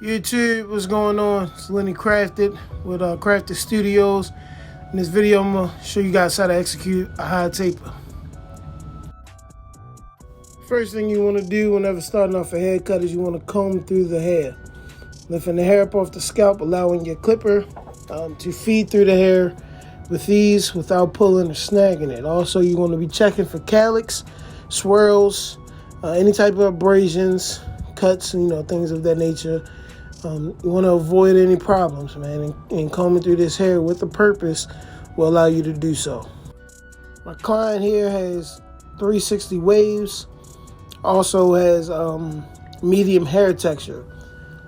YouTube, what's going on? It's Lenny Crafted with Crafted Studios. In this video, I'm going to show you guys how to execute a high taper. First thing you want to do whenever starting off a haircut is you want to comb through the hair. Lifting the hair up off the scalp, allowing your clipper to feed through the hair with ease without pulling or snagging it. Also, you want to be checking for calyx, swirls, any type of abrasions, cuts, things of that nature. You want to avoid any problems, man, and combing through this hair with a purpose will allow you to do so. My client here has 360 waves, also has medium hair texture.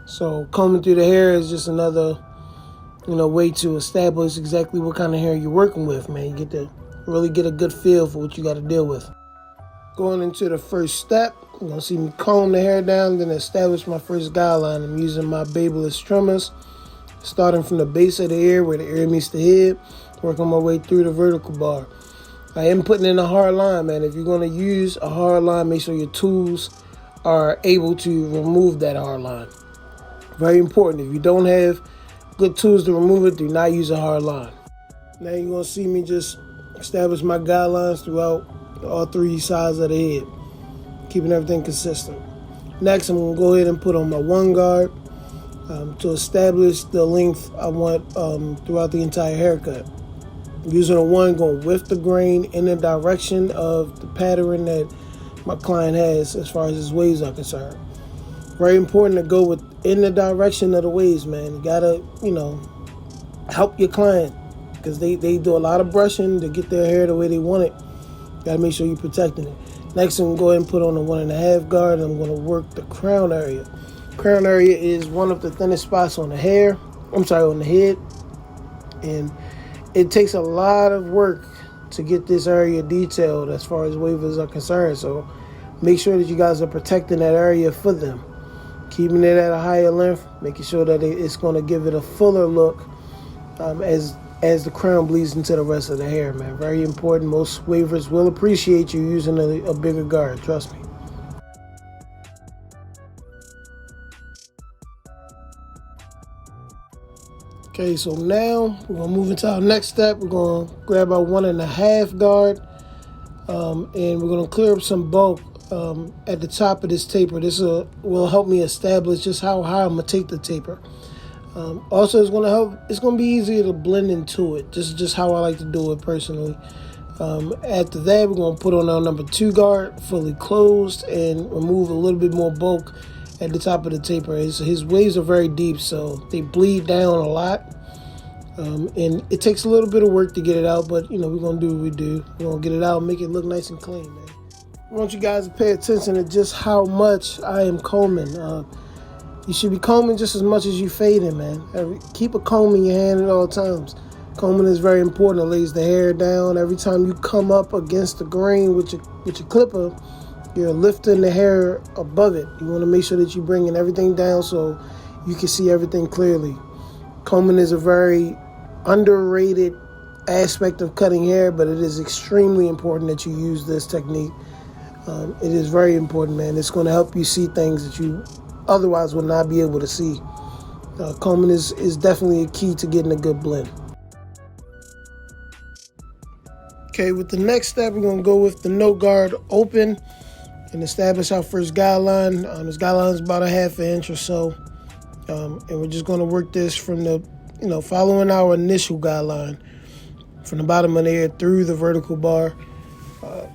So combing through the hair is just another, way to establish exactly what kind of hair you're working with, man. You get to really get a good feel for what you got to deal with. Going into the first step, you're going to see me comb the hair down, then establish my first guideline. I'm using my Babyliss trimmers, starting from the base of the ear where the ear meets the head, working my way through the vertical bar. I am putting in a hard line, man. If you're going to use a hard line, make sure your tools are able to remove that hard line. Very important. If you don't have good tools to remove it, do not use a hard line. Now you're going to see me just establish my guidelines throughout all three sides of the head, keeping everything consistent. Next, I'm going to go ahead and put on my one guard to establish the length I want throughout the entire haircut. Using a one, going with the grain in the direction of the pattern that my client has as far as his waves are concerned. Very important to go in the direction of the waves, man. You gotta, help your client because they do a lot of brushing to get their hair the way they want it. Gotta make sure you're protecting it. Next, I'm gonna go ahead and put on a 1.5 guard, and I'm gonna work the crown area. Crown area is one of the thinnest spots on the hair. On the head, and it takes a lot of work to get this area detailed as far as waivers are concerned. So make sure that you guys are protecting that area for them, keeping it at a higher length, making sure that it's gonna give it a fuller look as the crown bleeds into the rest of the hair, man. Very important. Most waivers will appreciate you using a bigger guard, trust me. Okay, so now we're going to move into our next step. We're going to grab our 1.5 guard, and we're going to clear up some bulk at the top of this taper. This will help me establish just how high I'm going to take the taper. Also, it's going to be easier to blend into it. This is just how I like to do it personally. After that, we're going to put on our number 2 guard, fully closed, and remove a little bit more bulk at the top of the taper. His waves are very deep, so they bleed down a lot. And it takes a little bit of work to get it out, but, we're going to do what we do. We're going to get it out and make it look nice and clean, man. I want you guys to pay attention to just how much I am combing. You should be combing just as much as you fading, man. Keep a comb in your hand at all times. Combing is very important. It lays the hair down. Every time you come up against the grain with your clipper, you're lifting the hair above it. You want to make sure that you're bringing everything down so you can see everything clearly. Combing is a very underrated aspect of cutting hair, but it is extremely important that you use this technique. It is very important, man. It's going to help you see things that you otherwise would not be able to see. Combing is definitely a key to getting a good blend. Okay, with the next step, we're going to go with the no guard open and establish our first guideline. This guideline is about 1/2 inch or so. And we're just going to work this from following our initial guideline from the bottom of the ear through the vertical bar.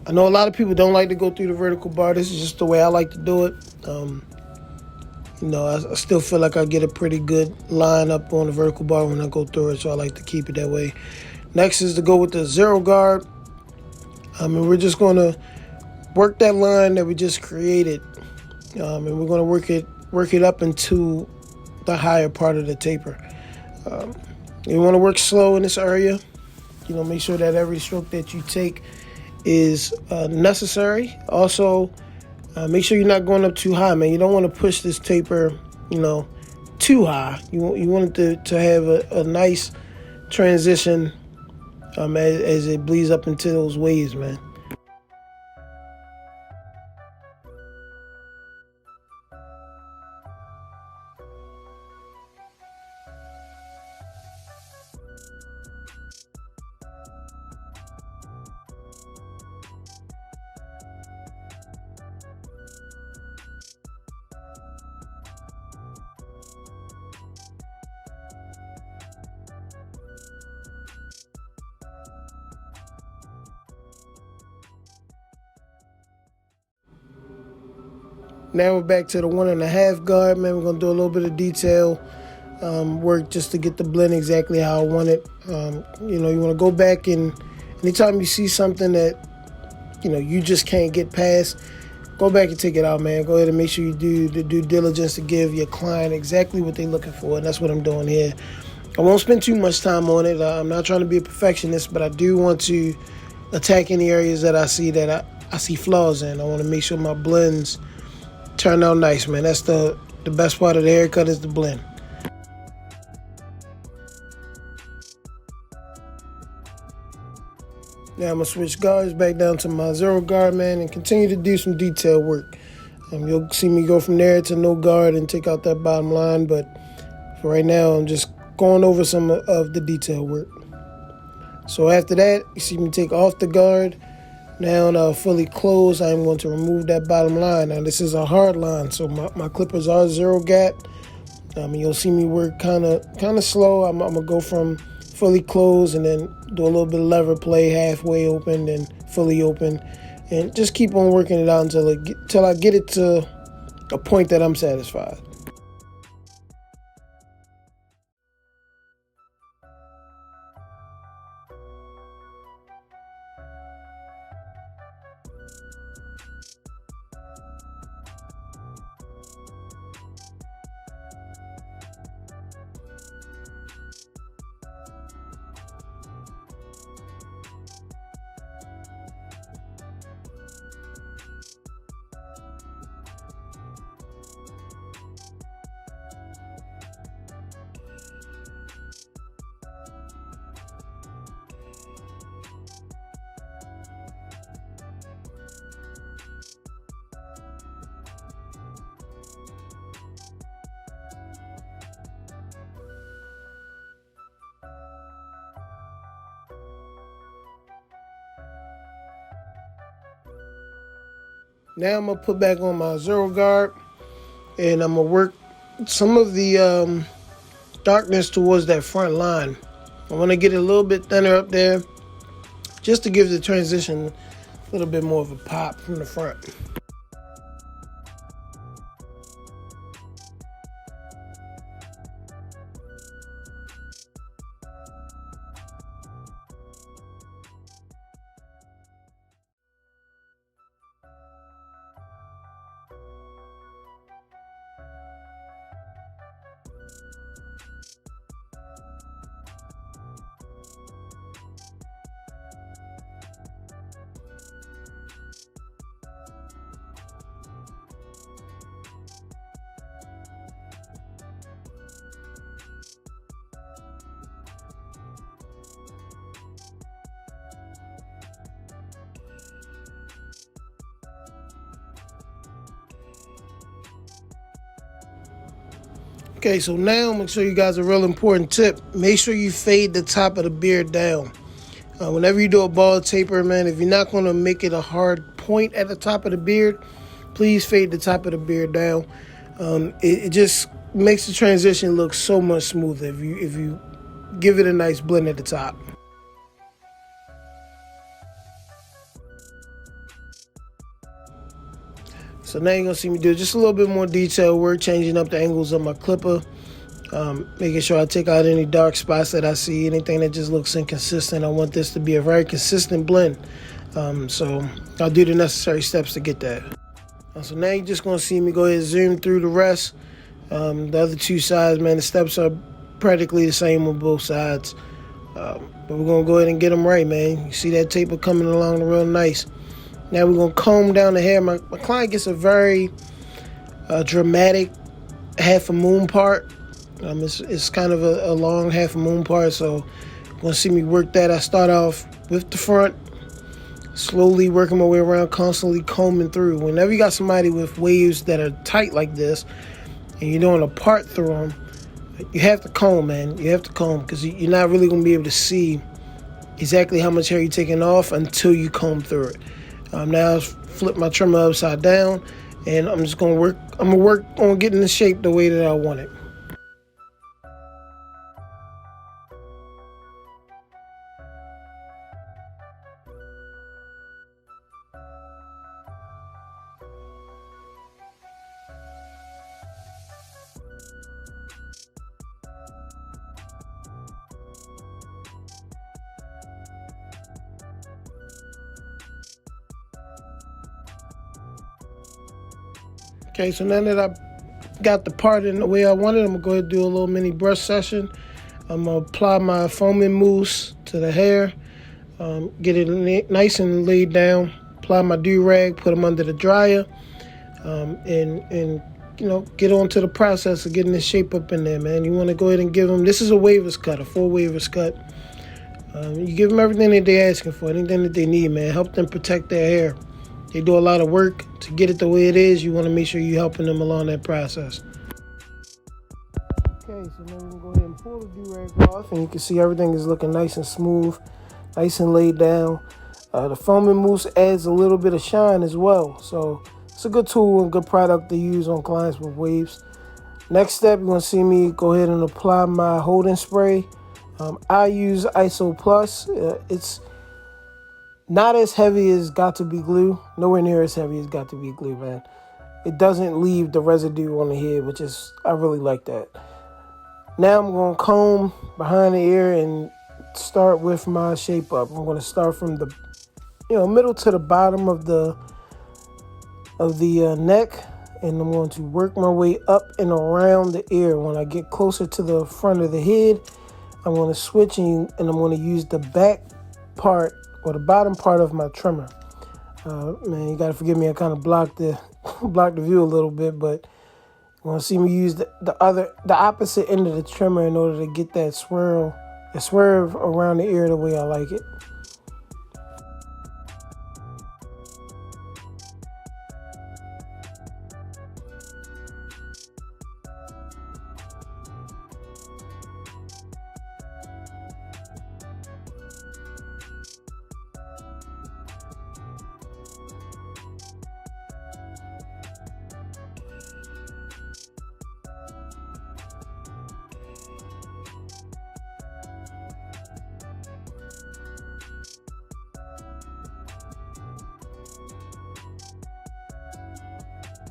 I know a lot of people don't like to go through the vertical bar. This is just the way I like to do it. I still feel like I get a pretty good line up on the vertical bar when I go through it, so I like to keep it that way. Next is to go with the 0 guard. And we're just going to work that line that we just created. And we're going to work it up into the higher part of the taper. You want to work slow in this area. Make sure that every stroke that you take is necessary. Also, make sure you're not going up too high, man. You don't want to push this taper, too high. You want it to have a nice transition as it bleeds up into those waves, man. Now we're back to the 1.5 guard, man. We're gonna do a little bit of detail work just to get the blend exactly how I want it. You want to go back, and anytime you see something that you just can't get past, go back and take it out, man. Go ahead and make sure you do the due diligence to give your client exactly what they're looking for, and that's what I'm doing here. I won't spend too much time on it. I'm not trying to be a perfectionist, but I do want to attack any areas that I see I see flaws in. I want to make sure my blends turn out nice, man. That's the best part of the haircut is the blend. Now I'm going to switch guards back down to my 0 guard, man, and continue to do some detail work. You'll see me go from there to no guard and take out that bottom line, but for right now, I'm just going over some of the detail work. So after that, you see me take off the guard. Now fully closed, I'm going to remove that bottom line. Now this is a hard line, so my clippers are 0 gap. You'll see me work kind of slow. I'm gonna go from fully closed and then do a little bit of lever play, halfway open, then fully open, and just keep on working it out until I get it to a point that I'm satisfied. Now I'm going to put back on my 0 guard, and I'm going to work some of the darkness towards that front line. I want to get it a little bit thinner up there just to give the transition a little bit more of a pop from the front. Okay, so now I'm going to show you guys a real important tip. Make sure you fade the top of the beard down. Whenever you do a bald taper, man, if you're not going to make it a hard point at the top of the beard, please fade the top of the beard down. It just makes the transition look so much smoother if you give it a nice blend at the top. So now you're going to see me do just a little bit more detail work, changing up the angles of my clipper, making sure I take out any dark spots that I see, anything that just looks inconsistent. I want this to be a very consistent blend. So I'll do the necessary steps to get that. So now you're just going to see me go ahead and zoom through the rest. The other 2 sides, man, the steps are practically the same on both sides. But we're going to go ahead and get them right, man. You see that taper coming along real nice. Now we're going to comb down the hair. My client gets a very dramatic half a moon part. It's kind of a long half a moon part, so you're going to see me work that. I start off with the front, slowly working my way around, constantly combing through. Whenever you got somebody with waves that are tight like this, and you're doing a part through them, you have to comb, man. You have to comb, because you're not really going to be able to see exactly how much hair you're taking off until you comb through it. Now I flip my trimmer upside down, and I'm just going to work. I'm going to work on getting the shape the way that I want it. Okay, so now that I got the part in the way I wanted, I'm gonna go ahead and do a little mini brush session. I'm gonna apply my foaming mousse to the hair, get it nice and laid down. Apply my do-rag, put them under the dryer, and get on to the process of getting this shape up in there, man. You want to go ahead and give them. This is a wavers cut, a full wavers cut. You give them everything that they're asking for, anything that they need, man. Help them protect their hair. They do a lot of work to get it the way it is. You want to make sure you're helping them along that process. Okay, so now we can go ahead and pull the do-rag off, and you can see everything is looking nice and smooth, nice and laid down. The foaming mousse adds a little bit of shine as well, so it's a good tool and good product to use on clients with waves. Next step, you're going to see me go ahead and apply my holding spray. I use ISO Plus. It's not as heavy as Got To Be Glue. Nowhere near as heavy as Got To Be Glue, man. It doesn't leave the residue on the head, I really like that. Now I'm going to comb behind the ear and start with my shape up. I'm going to start from the middle to the bottom of the neck, and I'm going to work my way up and around the ear. When I get closer to the front of the head, I'm going to switch and I'm going to use the back part or the bottom part of my trimmer. Man, you got to forgive me. I kind of blocked the view a little bit, but you want to see me use the opposite end of the trimmer in order to get that swerve around the ear the way I like it.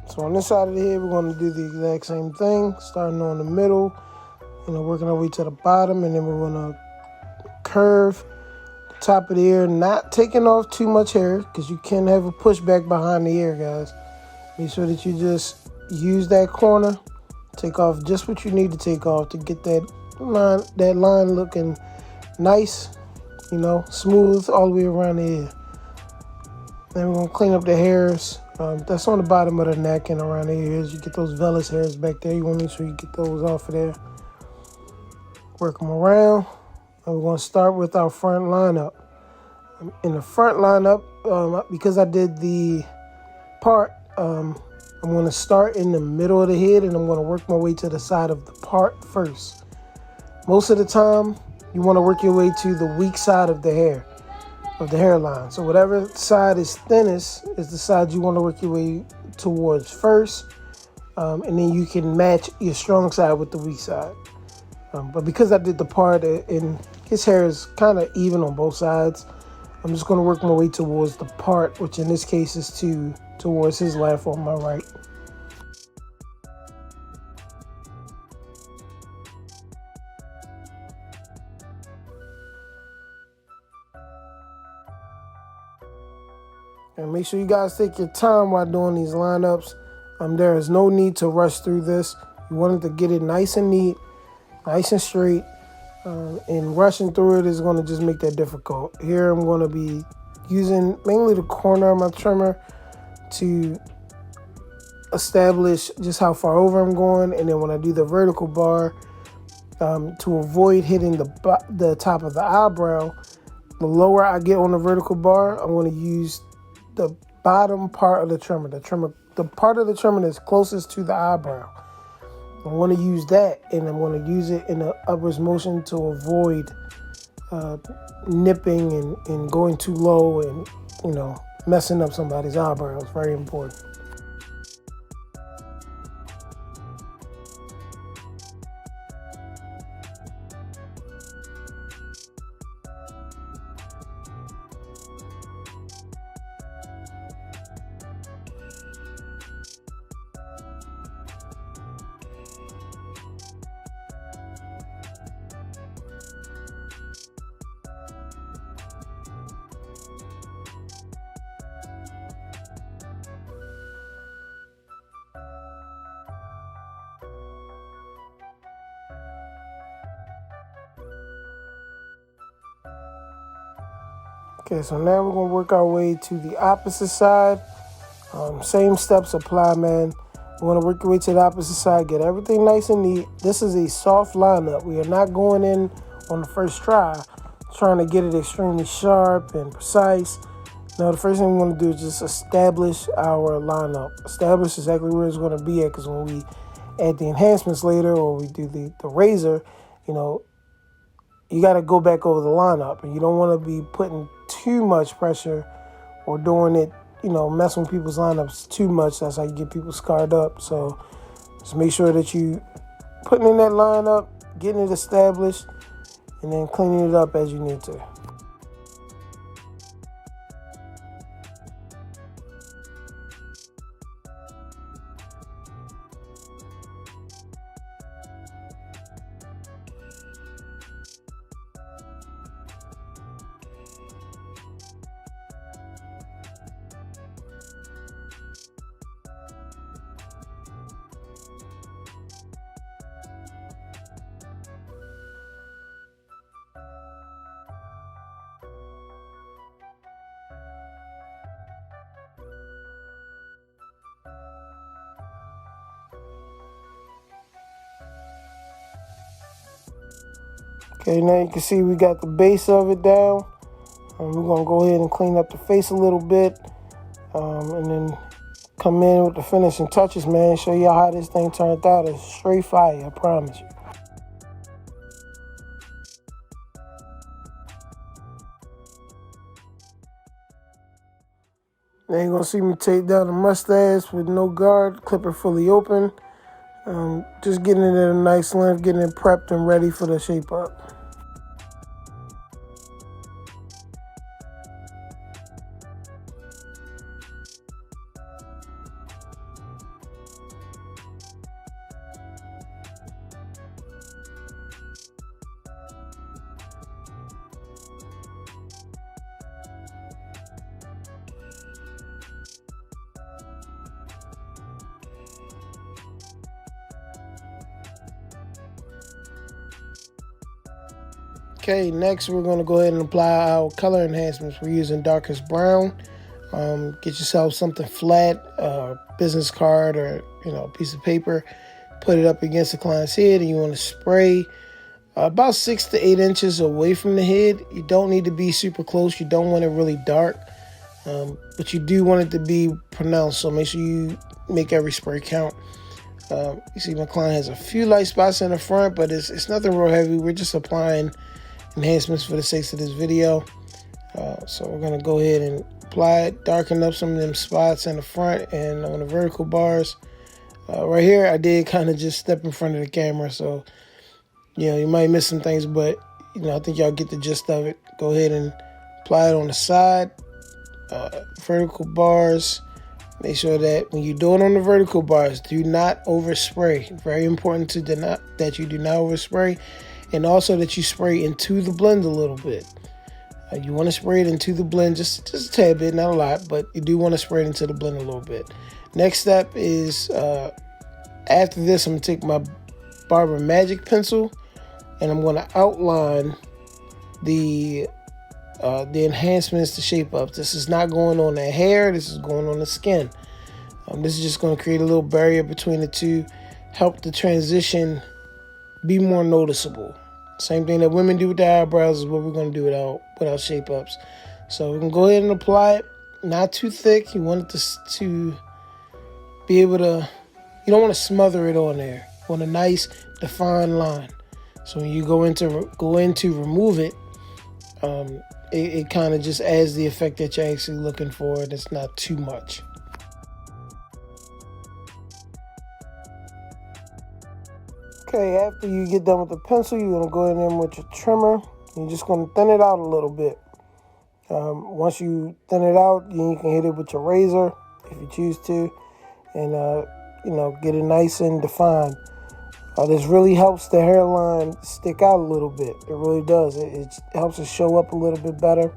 So on this side of the head, we're going to do the exact same thing, starting on the middle, working our way to the bottom, and then we're going to curve the top of the ear, not taking off too much hair, because you can have a pushback behind the ear, guys. Make sure that you just use that corner, take off just what you need to take off to get that line looking nice, smooth all the way around the ear. Then we're going to clean up the hairs. That's on the bottom of the neck and around the ears. You get those vellus hairs back there. You want to make sure you get those off of there. Work them around. And we're going to start with our front lineup. In the front lineup, because I did the part, I'm going to start in the middle of the head and I'm going to work my way to the side of the part first. Most of the time, you want to work your way to the weak side of the hair. Of the hairline. So whatever side is thinnest is the side you want to work your way towards first, and then you can match your strong side with the weak side. But because I did the part and his hair is kind of even on both sides, I'm just going to work my way towards the part, which in this case is towards his left on my right. And make sure you guys take your time while doing these lineups. There is no need to rush through this. You want to get it nice and neat, nice and straight. And rushing through it is going to just make that difficult. Here I'm going to be using mainly the corner of my trimmer to establish just how far over I'm going. And then when I do the vertical bar, to avoid hitting the top of the eyebrow, the lower I get on the vertical bar, I'm going to use the bottom part of the trimmer, the part of the trimmer that's closest to the eyebrow. I want to use that, and I'm going to use it in an upwards motion to avoid nipping and going too low and, messing up somebody's eyebrows. Very important. Okay, so now we're gonna work our way to the opposite side. Same steps apply, man. We want to work your way to the opposite side, get everything nice and neat. This is a soft lineup. We are not going in on the first try, trying to get it extremely sharp and precise. Now, the first thing we want to do is just establish our lineup. Establish exactly where it's going to be at, because when we add the enhancements later or we do the razor, you know, you got to go back over the lineup, and you don't want to be putting too much pressure or doing it, messing with people's lineups too much. That's how you get people scarred up. So just make sure that you putting in that lineup, getting it established, and then cleaning it up as you need to. Okay, now you can see we got the base of it down. We're going to go ahead and clean up the face a little bit, and then come in with the finishing touches, man. Show y'all how this thing turned out. It's straight fire, I promise you. Now you're going to see me tape down the mustache with no guard, clipper fully open. Just getting it at a nice length, getting it prepped and ready for the shape up. Okay, next we're going to go ahead and apply our color enhancements. We're using darkest brown. Get yourself something flat, business card or a piece of paper. Put it up against the client's head, and you want to spray about 6 to 8 inches away from the head. You don't need to be super close. You don't want it really dark, but you do want it to be pronounced. So make sure you make every spray count. You see my client has a few light spots in the front, but it's nothing real heavy. We're just applying enhancements for the sake of this video. So we're going to go ahead and apply it, darken up some of them spots in the front and on the vertical bars. Right here, I did kind of just step in front of the camera, so you might miss some things, but I think y'all get the gist of it. Go ahead and apply it on the side, vertical bars. Make sure that when you do it on the vertical bars, do not overspray. Very important that you do not overspray, and also that you spray into the blend a little bit. You want to spray it into the blend just a tad bit, not a lot, but you do want to spray it into the blend a little bit. Next step is after this, I'm going to take my Barber Magic pencil and I'm going to outline the enhancements, the shape ups. This is not going on the hair. This is going on the skin. This is just going to create a little barrier between the two, help the transition be more noticeable. Same thing that women do with their eyebrows is what we're going to do with our shape ups. So we're going to go ahead and apply it. Not too thick. You want it to be able to, you don't want to smother it on there. You want a nice defined line. So when you go into remove it, it kind of just adds the effect that you're actually looking for, and it's not too much. Okay, after you get done with the pencil, you're going to go in with your trimmer. You're just going to thin it out a little bit. Once you thin it out, you can hit it with your razor if you choose to, and get it nice and defined. This really helps the hairline stick out a little bit. It really does. It helps it show up a little bit better.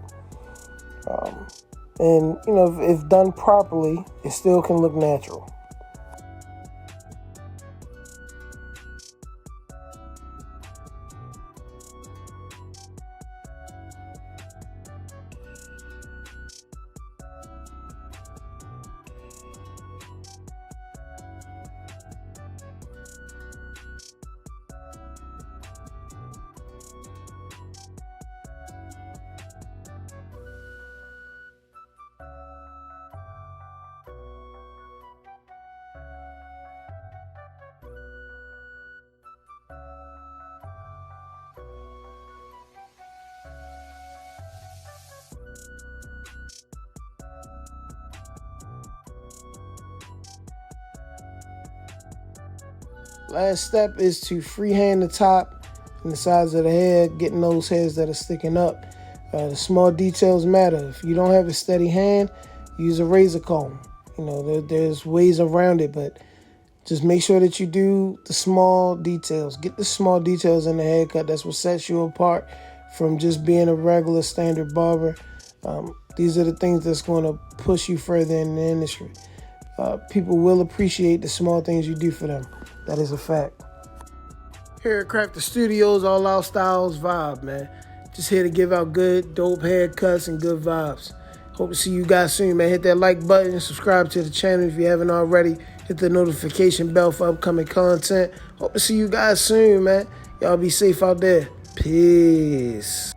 And if done properly, it still can look natural. Last step is to freehand the top and the sides of the hair, getting those hairs that are sticking up. The small details matter. If you don't have a steady hand, use a razor comb. There's ways around it, but just make sure that you do the small details. Get the small details in the haircut. That's what sets you apart from just being a regular standard barber. These are the things that's going to push you further in the industry. People will appreciate the small things you do for them. That is a fact. Here at Crafter Studios, all our styles vibe, man. Just here to give out good, dope haircuts and good vibes. Hope to see you guys soon, man. Hit that like button, subscribe to the channel if you haven't already. Hit the notification bell for upcoming content. Hope to see you guys soon, man. Y'all be safe out there. Peace.